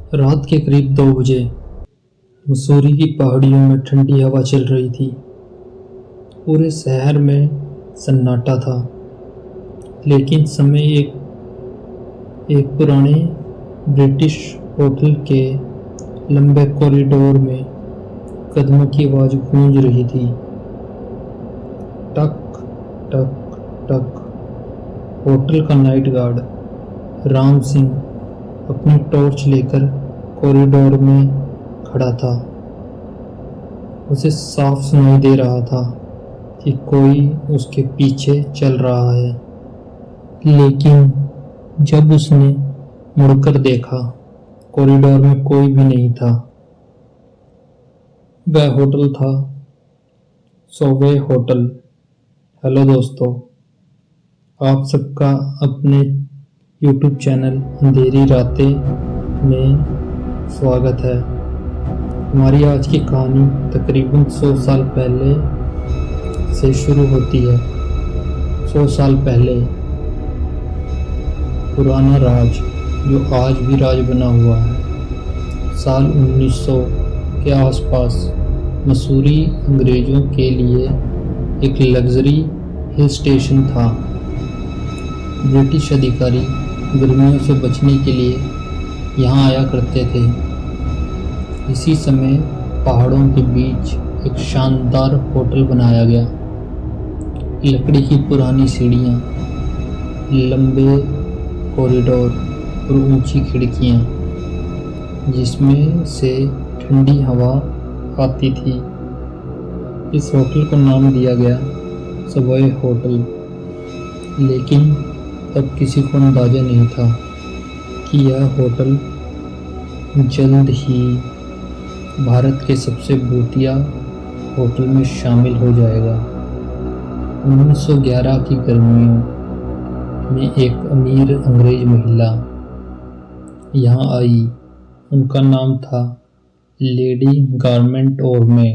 रात के करीब 2 बजे मसूरी की पहाड़ियों में ठंडी हवा चल रही थी। पूरे शहर में सन्नाटा था, लेकिन समय एक पुराने ब्रिटिश होटल के लंबे कॉरिडोर में कदमों की आवाज़ गूंज रही थी। टक टक टक। होटल का नाइट गार्ड राम सिंह अपनी टॉर्च लेकर कॉरिडोर में खड़ा था। उसे साफ सुनाई दे रहा था कि कोई उसके पीछे चल रहा है, लेकिन जब उसने मुड़कर देखा, कॉरिडोर में कोई भी नहीं था। वह होटल था सोवे होटल। हेलो दोस्तों, आप सबका अपने YouTube चैनल अंधेरी रातें में स्वागत है। हमारी आज की कहानी तकरीबन 100 साल पहले से शुरू होती है। 100 साल पहले पुराना राज जो आज भी राज बना हुआ है। साल 1900 के आसपास मसूरी अंग्रेज़ों के लिए एक लग्जरी हिल स्टेशन था। ब्रिटिश अधिकारी गर्मियों से बचने के लिए यहाँ आया करते थे। इसी समय पहाड़ों के बीच एक शानदार होटल बनाया गया। लकड़ी की पुरानी सीढ़ियाँ, लंबे कॉरिडोर और ऊंची खिड़कियाँ जिसमें से ठंडी हवा आती थी। इस होटल को नाम दिया गया सवॉय होटल, लेकिन तब किसी को अंदाजा नहीं था कि यह होटल जल्द ही भारत के सबसे भूतिया होटल में शामिल हो जाएगा। 1911 की गर्मियों में एक अमीर अंग्रेज महिला यहाँ आई। उनका नाम था लेडी गारमेंट ओरमे।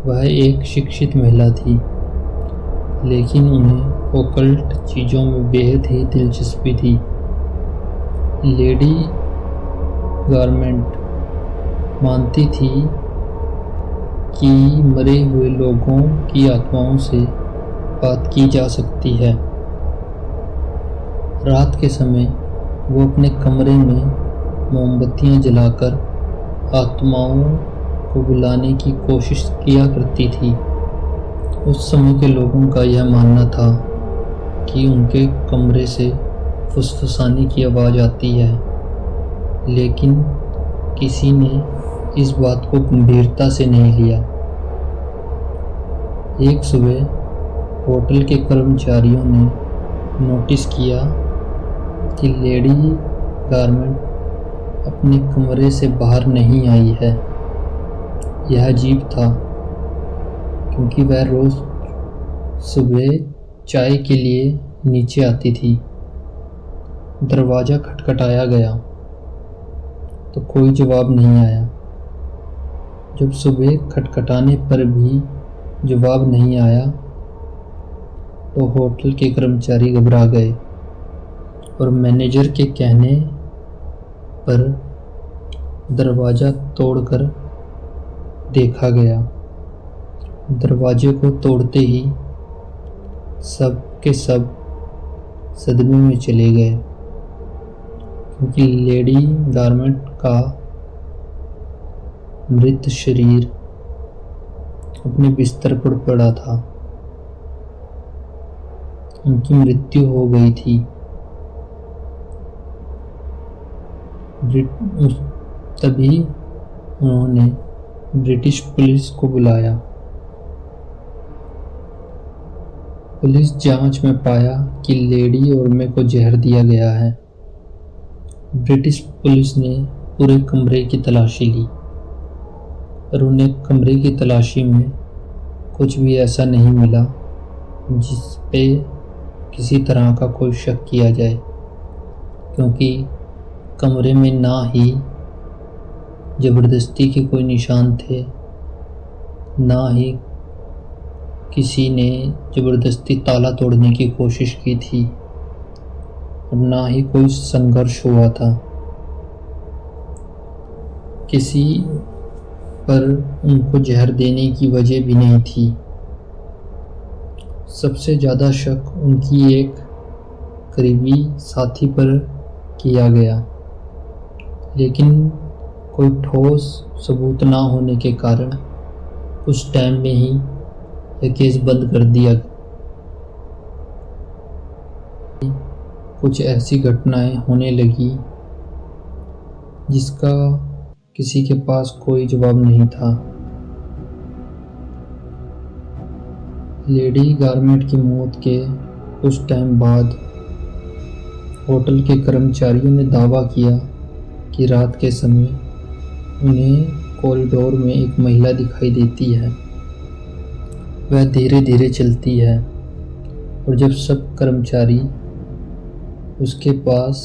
वह एक शिक्षित महिला थी, लेकिन उन्हें ओकल्ट चीज़ों में बेहद ही दिलचस्पी थी। लेडी गारमेंट मानती थी कि मरे हुए लोगों की आत्माओं से बात की जा सकती है। रात के समय वो अपने कमरे में मोमबत्तियां जलाकर आत्माओं को बुलाने की कोशिश किया करती थी। उस समय के लोगों का यह मानना था कि उनके कमरे से फुसफुसाने की आवाज़ आती है, लेकिन किसी ने इस बात को गंभीरता से नहीं लिया। एक सुबह होटल के कर्मचारियों ने नोटिस किया कि लेडी गारमेंट अपने कमरे से बाहर नहीं आई है। यह अजीब था, क्योंकि वह रोज़ सुबह चाय के लिए नीचे आती थी। दरवाज़ा खटखटाया गया तो कोई जवाब नहीं आया। जब सुबह खटखटाने पर भी जवाब नहीं आया तो होटल के कर्मचारी घबरा गए और मैनेजर के कहने पर दरवाज़ा तोड़कर देखा गया। दरवाजे को तोड़ते ही सब के सब सदमे में चले गए, क्योंकि लेडी गारमेंट का मृत शरीर अपने बिस्तर पर पड़ा था। उनकी मृत्यु हो गई थी। तभी उन्होंने ब्रिटिश पुलिस को बुलाया। पुलिस जांच में पाया कि लेडी ओरमे को जहर दिया गया है। ब्रिटिश पुलिस ने पूरे कमरे की तलाशी ली, पर उन्हें कमरे की तलाशी में कुछ भी ऐसा नहीं मिला जिस पे किसी तरह का कोई शक किया जाए, क्योंकि कमरे में ना ही ज़बरदस्ती के कोई निशान थे, ना ही किसी ने ज़बरदस्ती ताला तोड़ने की कोशिश की थी, और ना ही कोई संघर्ष हुआ था। किसी पर उनको जहर देने की वजह भी नहीं थी। सबसे ज़्यादा शक उनकी एक करीबी साथी पर किया गया, लेकिन कोई ठोस सबूत ना होने के कारण उस टाइम में ही यह केस बंद कर दिया। कुछ ऐसी घटनाएं होने लगी जिसका किसी के पास कोई जवाब नहीं था। लेडी गारमेंट की मौत के कुछ टाइम बाद होटल के कर्मचारियों ने दावा किया कि रात के समय उन्हें कॉरिडोर में एक महिला दिखाई देती है। वह धीरे धीरे चलती है और जब सब कर्मचारी उसके पास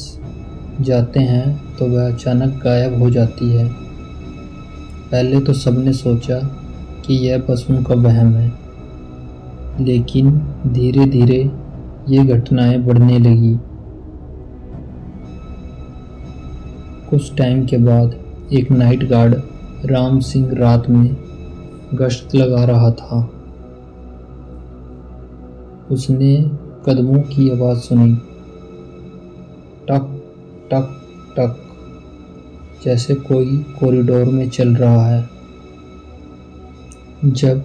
जाते हैं तो वह अचानक गायब हो जाती है। पहले तो सबने सोचा कि यह बस उनका वहम है, लेकिन धीरे धीरे ये घटनाएं बढ़ने लगी। कुछ टाइम के बाद एक नाइट गार्ड राम सिंह रात में गश्त लगा रहा था। उसने कदमों की आवाज़ सुनी, टक टक टक, जैसे कोई कॉरिडोर में चल रहा है। जब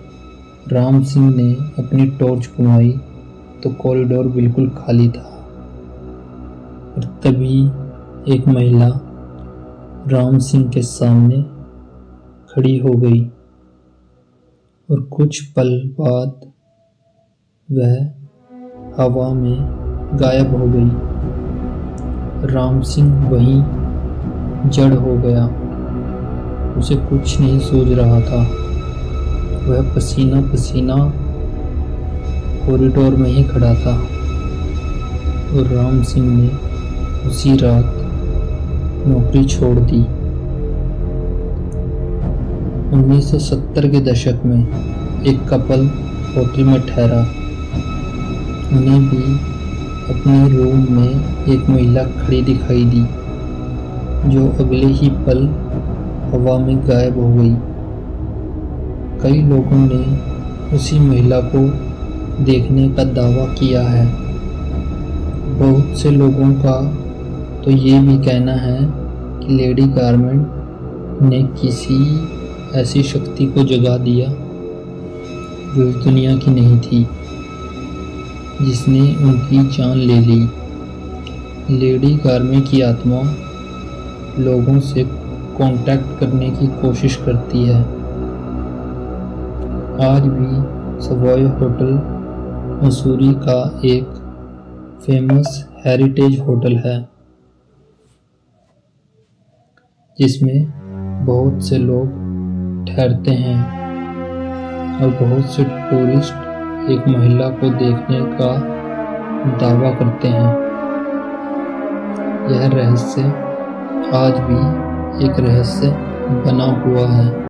राम सिंह ने अपनी टॉर्च घुमाई तो कॉरिडोर बिल्कुल खाली था और तभी एक महिला राम सिंह के सामने खड़ी हो गई और कुछ पल बाद वह हवा में गायब हो गई। राम सिंह वहीं जड़ हो गया। उसे कुछ नहीं सूझ रहा था। वह पसीना पसीना कॉरिडोर में ही खड़ा था और राम सिंह ने उसी रात नौकरी छोड़ दी। 1970 के दशक में एक कपल होटल में ठहरा। उन्हें भी अपने रूम में एक महिला खड़ी दिखाई दी, जो अगले ही पल हवा में गायब हो गई। कई लोगों ने उसी महिला को देखने का दावा किया है। बहुत से लोगों का तो ये भी कहना है कि लेडी गारमेंट ने किसी ऐसी शक्ति को जगा दिया जो इस दुनिया की नहीं थी, जिसने उनकी जान ले ली। लेडी गारमेंट की आत्मा लोगों से कांटेक्ट करने की कोशिश करती है। आज भी सवॉय होटल मसूरी का एक फेमस हेरिटेज होटल है, जिसमें बहुत से लोग ठहरते हैं और बहुत से टूरिस्ट एक महिला को देखने का दावा करते हैं। यह रहस्य आज भी एक रहस्य बना हुआ है।